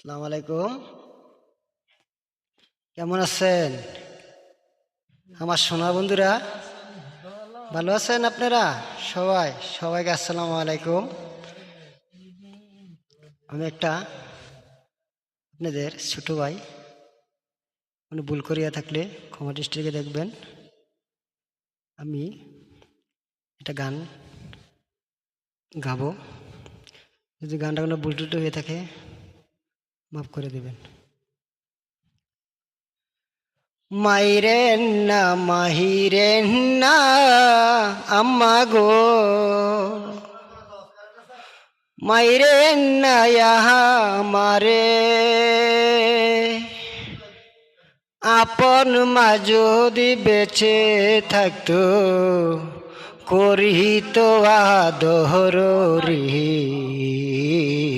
আসসালামু আলাইকুম। কেমন আছেন আমার সোনা বন্ধুরা? ভালো আছেন আপনারা? সবাইকে আসসালামু আলাইকুম। আমি একটা আপনাদের ছোট ভাই, কোনো ভুল করিয়া থাকলে ক্ষমা দৃষ্টিতে দেখবেন। আমি একটা গান গাবো, যদি গানটা কোনো ভুল টুটি হয়ে থাকে মাফ করে দেবেন। মাইরেন না মাহিরেন না আম্মা গো, মাইরেন না ইহা মারে, আপন মা যদি বেঁচে থাকতো করিত আদর রে।